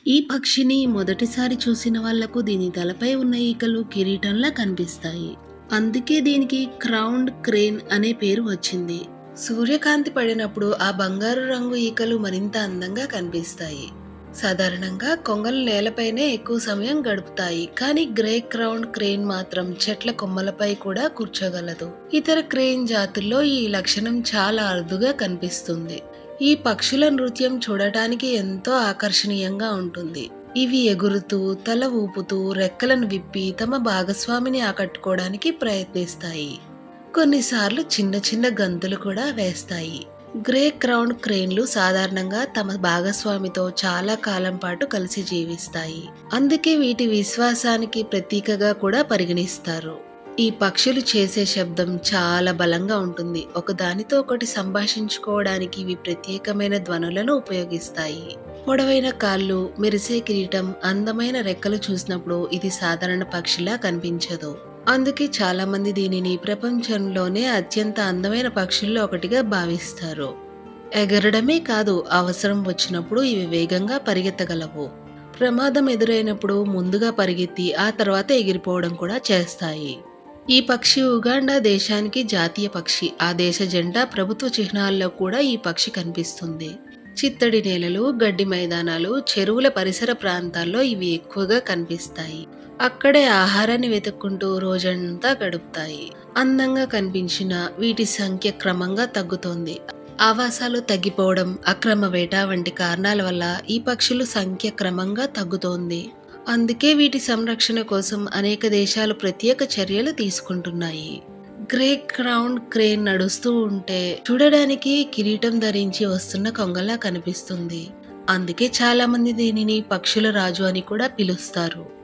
ఈ పక్షిని మొదటిసారి చూసిన వాళ్లకు దీని తలపై ఉన్న ఈకలు కిరీటంలా కనిపిస్తాయి. అందుకే దీనికి క్రౌన్డ్ క్రేన్ అనే పేరు వచ్చింది. సూర్యకాంతి పడినప్పుడు ఆ బంగారు రంగు ఈకలు మరింత అందంగా కనిపిస్తాయి. సాధారణంగా కొంగలు నేలపైనే ఎక్కువ సమయం గడుపుతాయి, కానీ గ్రే క్రౌన్డ్ క్రేన్ మాత్రం చెట్ల కొమ్మలపై కూడా కూర్చోగలదు. ఇతర క్రేన్ జాతుల్లో ఈ లక్షణం చాలా అరుదుగా కనిపిస్తుంది. ఈ పక్షుల నృత్యం చూడటానికి ఎంతో ఆకర్షణీయంగా ఉంటుంది. ఇవి ఎగురుతూ, తల ఊపుతూ, రెక్కలను విప్పి తమ భాగస్వామిని ఆకట్టుకోవడానికి ప్రయత్నిస్తాయి. కొన్నిసార్లు చిన్న చిన్న గంతులు కూడా వేస్తాయి. గ్రే క్రౌన్డ్ క్రేన్లు సాధారణంగా తమ భాగస్వామితో చాలా కాలం పాటు కలిసి జీవిస్తాయి. అందుకే వీటి విశ్వాసానికి ప్రతీకగా కూడా పరిగణిస్తారు. ఈ పక్షులు చేసే శబ్దం చాలా బలంగా ఉంటుంది. ఒకదానితో ఒకటి సంభాషించుకోవడానికి ఇవి ప్రత్యేకమైన ధ్వనులను ఉపయోగిస్తాయి. పొడవైన కాళ్ళు, మెరిసే కిరీటం, అందమైన రెక్కలు చూసినప్పుడు ఇది సాధారణ పక్షిలా కనిపించదు. అందుకే చాలా మంది దీనిని ప్రపంచంలోనే అత్యంత అందమైన పక్షుల్లో ఒకటిగా భావిస్తారు. ఎగరడమే కాదు, అవసరం వచ్చినప్పుడు ఇవి వేగంగా పరిగెత్తగలవు. ప్రమాదం ఎదురైనప్పుడు ముందుగా పరిగెత్తి ఆ తర్వాత ఎగిరిపోవడం కూడా చేస్తాయి. ఈ పక్షి ఉగాండా దేశానికి జాతీయ పక్షి. ఆ దేశ జెండా ప్రభుత్వ చిహ్నాల్లో కూడా ఈ పక్షి కనిపిస్తుంది. చిత్తడి నేలలు, గడ్డి మైదానాలు, చెరువుల పరిసర ప్రాంతాల్లో ఇవి ఎక్కువగా కనిపిస్తాయి. అక్కడే ఆహారాన్ని వెతుక్కుంటూ రోజంతా గడుపుతాయి. అందంగా కనిపించిన వీటి సంఖ్య క్రమంగా తగ్గుతోంది. ఆవాసాలు తగ్గిపోవడం, అక్రమ వేట వంటి కారణాల వల్ల ఈ పక్షుల సంఖ్య క్రమంగా తగ్గుతోంది. అందుకే వీటి సంరక్షణ కోసం అనేక దేశాలు ప్రత్యేక చర్యలు తీసుకుంటున్నాయి. గ్రే క్రౌన్డ్ క్రేన్ నడుస్తూ ఉంటే చూడడానికి కిరీటం ధరించి వస్తున్న కొంగలా కనిపిస్తుంది. అందుకే చాలా మంది దీనిని పక్షుల రాజు అని కూడా పిలుస్తారు.